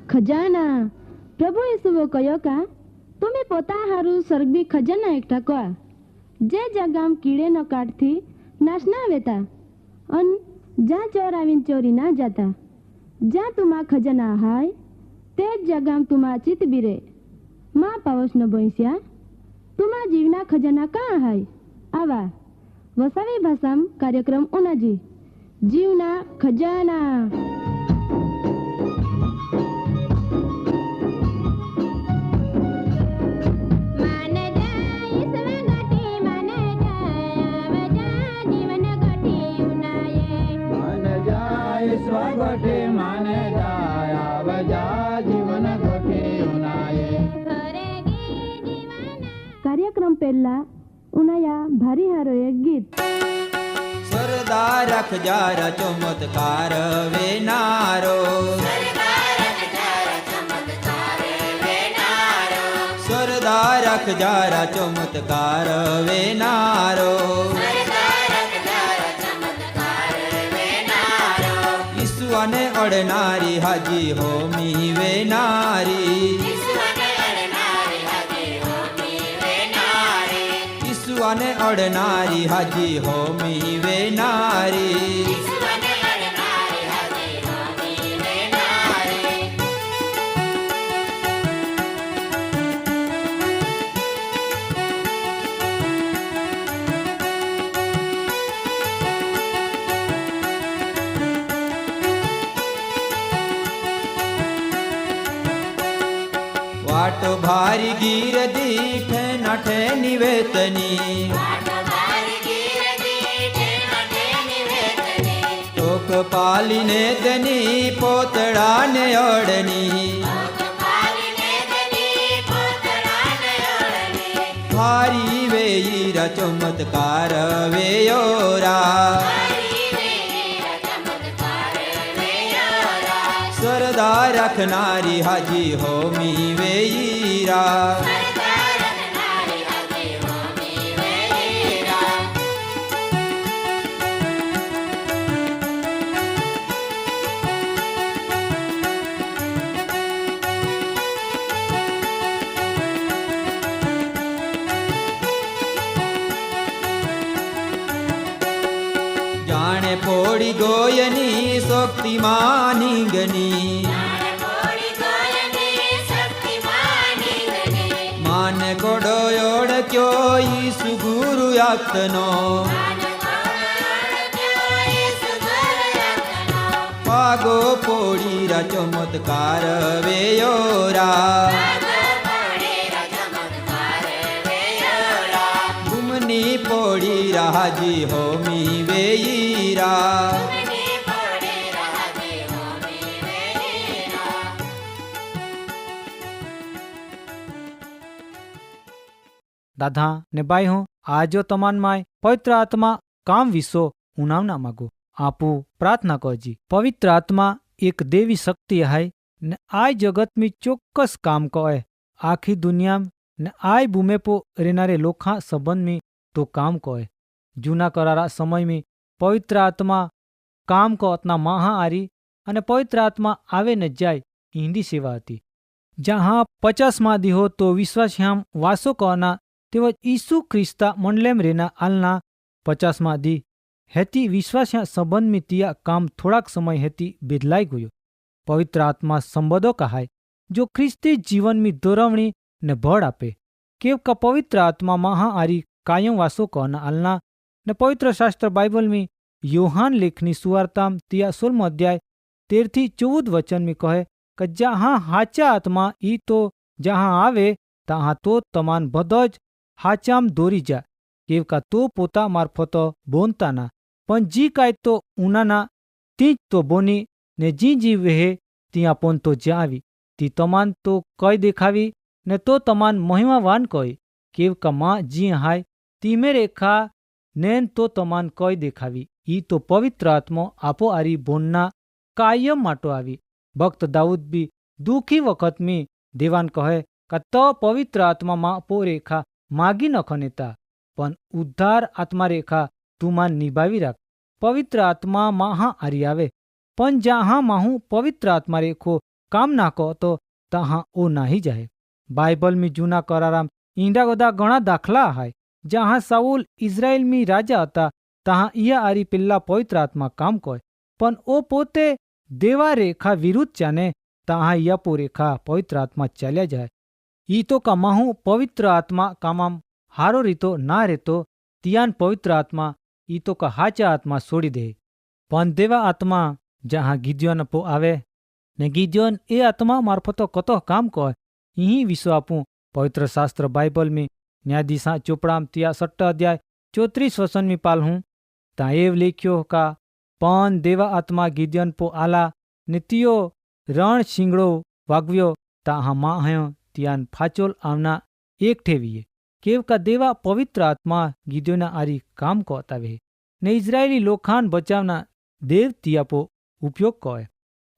खजाना प्रभु यीशुओ कयो का तुम्हें पोता हारू स्वर्गीय खजाना एकठा कोआ जे जगाम कीड़े न काटथी नाश ना वेता अन जा चोर आवीन चोरी ना जाता जा तुमा खजाना हाय ते जगाम तुमा चित बिरे मा पावस न बोईस्या तुमा जीवना खजाना कहाँ हाय आवा वसावी भाषाम कार्यक्रम उनाजी जीवना खजाना। कार्यक्रम पहला उनाया भारी हारो एक गीत सरदार खजारा चमत्कार वेनारो सरदार खजारा चमत्कार वेनारो ईसुआने अडनारी हाजी होमी वेनारी ईसुआने अडनारी हाजी होमी वेनारी वाट भारी गिर दीठ नठे निवेतनी टोक पालीने दनी पोतड़ा ने ओढ़नी भारी वेईरा चमत्कार वेयोरा सरदार रखनारी हाजी होमी वेईरा जाने पोड़ी गोयनी शक्तिमानी गनी मान कोडो ओळख्यो ईसु गुरु यातनो पागो पोड़ीरा चमत्कार वेयोरा घुमनी पोड़ीरा हाजी होमी वेईरा दादा ने बाई हूँ आजो तमान माय पवित्र आत्मा काम विसो उनावना मागो आपू प्रार्थना करजी। पवित्र आत्मा एक देवी शक्ति है ने आय जगत में चौक्कस काम करे आखी दुनिया ने आय भूमे पो रेनारे लोखा संबंध में तो काम करे। जूना करारा समय में पवित्र आत्मा काम को अतना महाआरी अने पवित्र आत्मा आवे न जाय हिंदी सेवा थी जहाँ 50 मादी हो तो विश्वास्याम वासो कहना तेवज ईसु ख्रिस्ता मंडलेम रेना आलना 50 मादी हेती विश्वास्या संबंध में तिया काम थोड़ाक समय हेती बदलाई गयो। पवित्र आत्मा संबंधों कहाय जो ख्रिस्ती जीवन में दोरवणी ने बड़ आपे केव का पवित्र आत्मा महाआरी कायम वासो कहना आलना ने पवित्र शास्त्र बाइबल में योहान लेखनी सुवार्ताम तिया 16 अध्याय 13-14 वचन में कहे कि जहाँ हाचा आत्मा ई तो जहाँ आवे तहाँ तो तमान बधज हाचाम दोरी जा केव का तो पोता मार्फत बोनता ना पण जी काय तो उनाना तीज तो बोनी ने जी वेहे तिया पोन तो जावी ती तमान तो कई देखावी ने तो तमान महिमावान कई केव का माँ जी हाय ती मेरे खा नैन तो तमान कई देखावी ई तो पवित्र आत्मा आपो आरी बोनना कायम माटो आवी। भक्त दाऊद भी दुखी वक्त में देवान कहे का तो पवित्र आत्मा माँ पो रेखा मागी नखनेता पण उद्धार आत्मा रेखा तुमान निभावी राख। पवित्र आत्मा माहा आरी आवे पण जहाँ माहू पवित्र आत्मा रेखो काम नाको तो तहाँ ओ नाही जाए। बाइबल में जूना कराराम ईंडा बधा घणा दाखला है जहाँ साउल इजराइल में राजा था तहाँ इया आरी पेला पवित्र आत्मा काम कोय पण ओ पोते देवा रेखा विरुद्ध जाने तहाँ यपो रेखा पवित्र आत्मा चाल्या जाए। ई तो कमाहू पवित्र आत्मा कामाम हारो रीतो ना रेतो तियान पवित्र आत्मा ई तो का हाचा आत्मा छोड़ी दे। पण देवा आत्मा जहाँ गिद्योन पो आवे ने गिद्योन ए आत्मा मार्फतो कतो काम कोय यही विश्व आपू पवित्र शास्त्र बाइबल में न्यायाधीशा चोपड़ाम तिया 6 अध्याय 34 वचन में पाल हूँ ता एव लेख्यो का पण देवा आत्मा गिद्योन पो आला नित्यो रण शिंगड़ो वागव्यो ता माहयो तियान फाचोल आवना एक ठेवीए केव का देवा पवित्र आत्मा गिद्योना आरी काम को अतावे ने इजरायली लोखान बचावना देव तियापो उपयोग कोय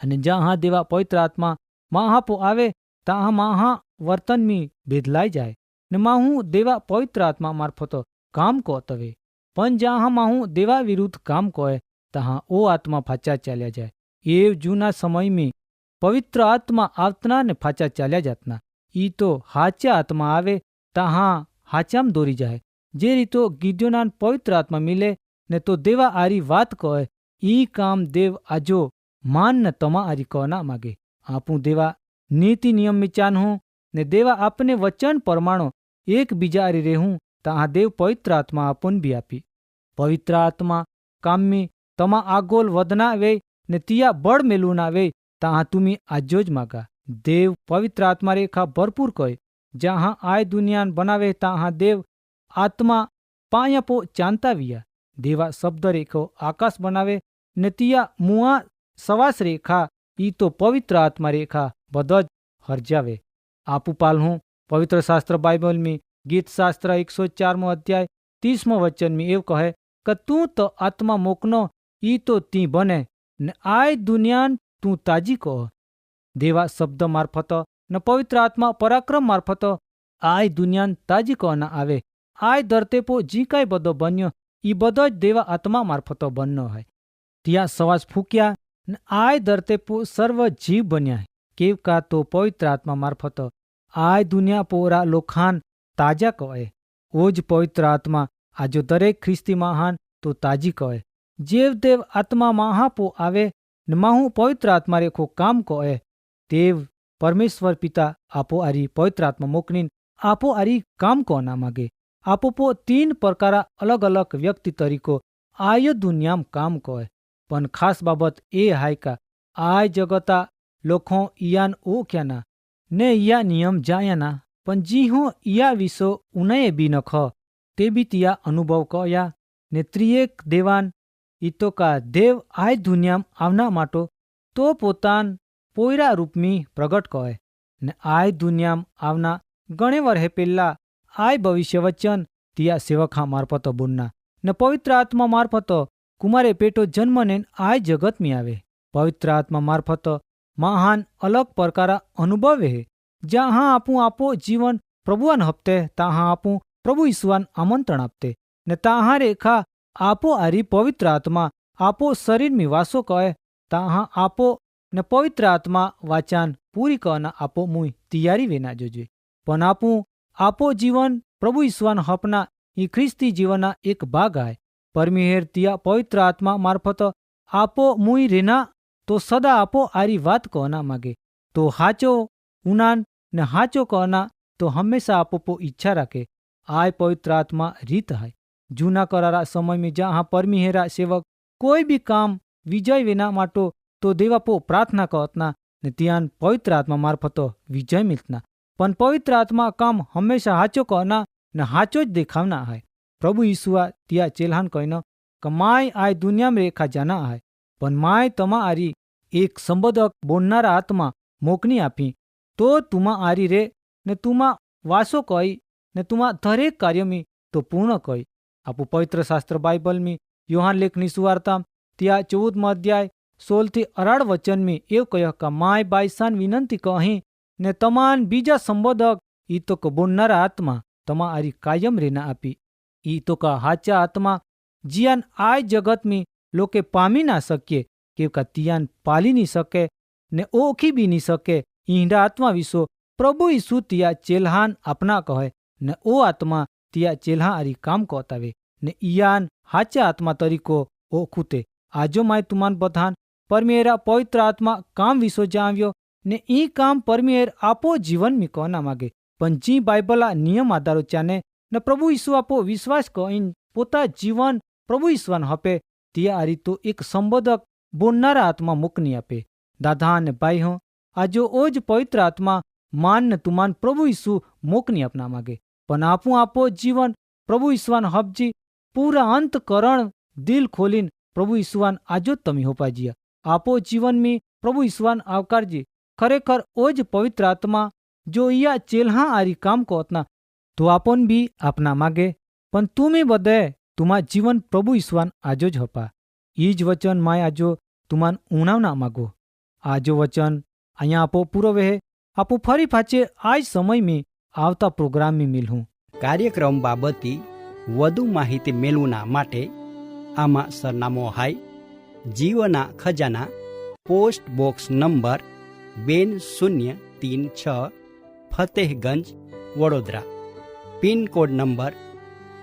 अने जहाँ देवा पवित्र आत्मा महापो आवे तहाँ महा वर्तन में बेदलाई जाए ने माहू देवा पवित्र आत्मा मार्फतो काम को अतवे पण जहाँ माहू देवा विरुद्ध काम कोय तहाँ ओ आत्मा फाचा चाल्या जाए। ये जूना समय में पवित्र आत्मा आवतना ने फाचा चाल्या जातना ई तो हाचा आत्मा आवे तहाँ हाचाम दौरी जाए जे रीतो गिद्योनान पवित्र आत्मा मिले ने तो देवा आरी वात कहे ई काम देव आजो मान न तमा आरी कहना मागे आपू देवा नीति नियम में चानहूँ ने देवा अपने वचन परमाणु एक बीजा आरी रेहूँ तहाँ देव पवित्र आत्मा अपन भी आपी पवित्र आत्मा काम में तमा आगोल वदना वे ने तिया बड़ मेलू ना वे तहाँ तुम्ही आजोज मागा देव पवित्र आत्मा रेखा भरपूर कहे जहाँ आय दुनियान बनावे तहाँ देव आत्मा पाया पो चांता विया देवा शब्द रेखो आकाश बनावे ने तिया मुआ सवास रेखा ई तो पवित्र आत्मा रेखा बदज हरजावे आपू पाल हूँ पवित्र शास्त्र बाइबल में गीत शास्त्र 104 अध्याय 30 वचन में एव कहे कि तू तो आत्मा मोकनो ई तो ती बने ने आय दुनियान तू ताजी कह देवा शब्द मार्फत न पवित्र आत्मा पराक्रम मार्फत आय दुनियान ताजी कहना आवे आय धरते पो जी काय बदो बन्यो ई बदो ज देवा आत्मा मार्फत बन्नो है तिया सवास फूक्या न आय धरते पो सर्व जीव बन्या है केव का तो पवित्र आत्मा मार्फत आय दुनिया पोरा लोखान ताजा कहे ओज पवित्र आत्मा आजो दरेक ख्रिस्ती महान तो ताजी कहे जेव देव आत्मा महापो आवे न माहू पवित्र आत्मा रेखो काम कहे देव परमेश्वर पिता आपो आरी पवित्र आत्मा मोकनीन आपो आरी काम कहना मागे आपो पो 3 प्रकारा अलग अलग व्यक्ति तरीको आय दुनियाम काम कहे पण खास बाबत ए हाय का आय जगता लोखों इयान ओ क्याना ने इया नियम जायाना पण जी हो इया विसो उनये बी नख ते बी तिया अनुभव कया ने त्रिएक देवान ईतो का देव आय दुनियाम आवना माटो तो पोतान पोयरा रूप में प्रगट कहे ने आय दुनियाम आवना गणे वर्हे पेला आय भविष्य वचन तिया सेवका मार्फत बोलना ने पवित्र आत्मा मार्फत कुमारे पेटो जन्म ने आय जगत में आवे पवित्र आत्मा मार्फत महान अलग प्रकारा अनुभव है जहाँ आपू आपो जीवन प्रभुआन हप्ते तहाँ आपू प्रभु ईश्वान आमंत्रण आपते ने तहाँ रेखा आपो आरी पवित्र आत्मा आपो शरीर में वासो कहे तहाँ आपो ने पवित्र आत्मा वाचान पूरी कहना आपो मुई तैयारी वेना जोजे पण आपो जीवन प्रभु ईश्वान हपना ई ख्रिस्ती जीवना एक भाग आए परमेहेर तिया पवित्र आत्मा मार्फत आपो मुई रेना तो सदा आपो आरी बात कहना मागे तो हाचो उनान ने हाचो कहना तो हमेशा आपो पो इच्छा रखे आय पवित्र आत्मा रीत है जूना करारा समय में जहाँ परमेहेरा सेवक कोई भी काम विजय वेना माटो तो देवा पो प्रार्थना कहतना ने तियान पवित्र आत्मा मार्फत विजय मिलतना पण पवित्र आत्मा काम हमेशा हाचो कहना ने हाचो ज देखावना है प्रभु यीशुआ तिया चेल्हान कहना कमाय आय दुनिया में रेखा जाना है पण माय तमा आरी एक संबोधक बोलनारा आत्मा मोकनी आपी तो तुमा आरी रे ने तुमा वासो कही ने तुमा दरेक कार्य में तो पूर्ण कही आपू पवित्र शास्त्र बाइबल में योहान लेखनी सुवार्ता त्या 14 अध्याय 16 થી 18 वचन में एव कह का माय बाईसान विनंती कही ने तमान बीजा संबोधक ई तो का बोलनारा आत्मा तमा आरी कायम रेना आपी ई तो का हाचा आत्मा जियान आय जगत में लोके पामी ना सके के का तियान पाली नहीं सके ने ओखी भी नहीं सके ईंडा आत्मा विसो प्रभु यीशु तिया चेल्हान अपना कहे ने ओ आत्मा तिया चेल्हा आरी काम कहतावे ने इयान हाचा आत्मा तरीको ओ खुते आजो माय तुमान बधान परमेरा पवित्र आत्मा काम विसो जाव्यो ने ई काम परमेर आपो जीवन में कहना मागे पण जी बाइबला नियम आधारो चाने ने प्रभु यीशु आपो विश्वास कहीन पोता जीवन प्रभु ईश्वन हपे तिया आरी तो एक संबोधक बोलनारा आत्मा मुकनी आपे दादा ने भाई हो आजो ओज पवित्र आत्मा मान ने तुमान प्रभु यीशु मोकनी अपना मागे पण आपो जीवन प्रभु ईश्वन हपजी पूरा अंत करण दिल खोलीन प्रभु ईश्वन आजो तमी हो पाजिया आपो जीवन में प्रभु ईश्वन आवकार जी खरेखर ओज पवित्र आत्मा जो या चेल्हा आरी काम को अतना तो आपन भी अपना मागे पण तुम्हें बदे तुमा जीवन प्रभु ईश्वन आजो ज हपा ईज वचन माय आजो तुमान उणावना मागो आजो वचन अहियां आपो पूरो वेहे आपो फरी पाछे आज समय में आवता प्रोग्राम में मिलूं કાર્યક્રમ બાબતની વધુ માહિતી મેળવવા માટે આમાં સરનામો હાય જીવના ખજાના post box number 2036 Fatehganj Vadodara pin code number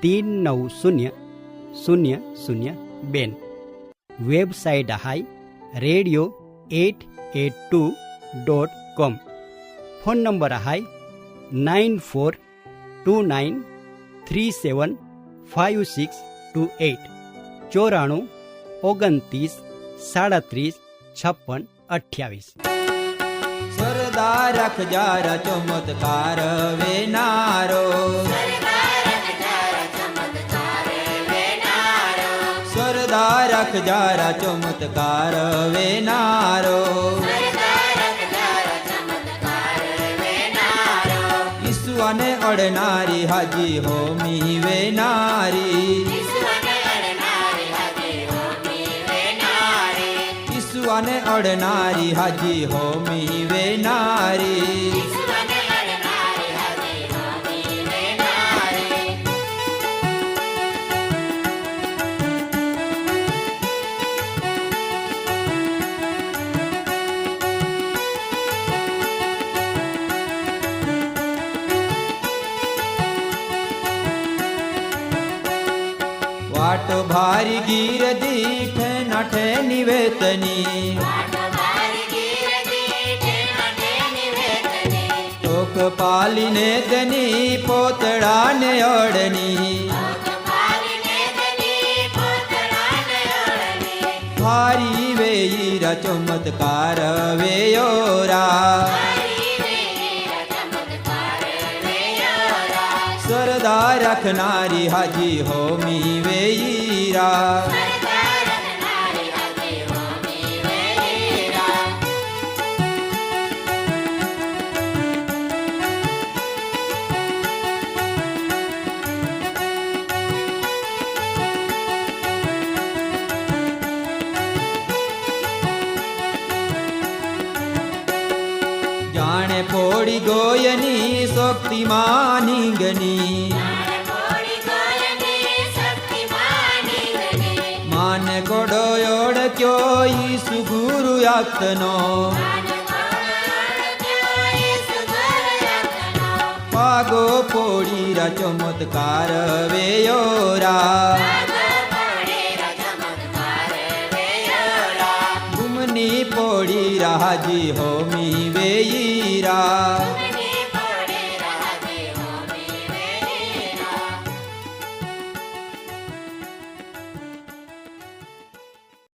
390002 website હાય radio882.com ફોન નંબર હાય 9429375628 94 29 37 56 28 સરદાર અખજારા ચમત્કાર વેનારો સરદાર અખજારા ચમત્કાર વેનારો ઈસુને અડનારી હાજી હોમી વેનારી ઈસુને અડનારી હાજી હોમી વેનારી वाट भारी गिर दीठ नठे निवेतनी टोक पालीने दनी पोतड़ा ने अड़नी भारी वेईरा चमत्कार वेयोरा सरदार रखनारी हाजी होमी वेईरा जाने पोड़ी गोयनी शक्तिमानी गनी मान कोडो ओळख्यो ईसु गुरु यातनो पागो पोड़ीरा चमत्कार वेयोरा गुमनी पोड़ीरा हाजी होमी वेईरा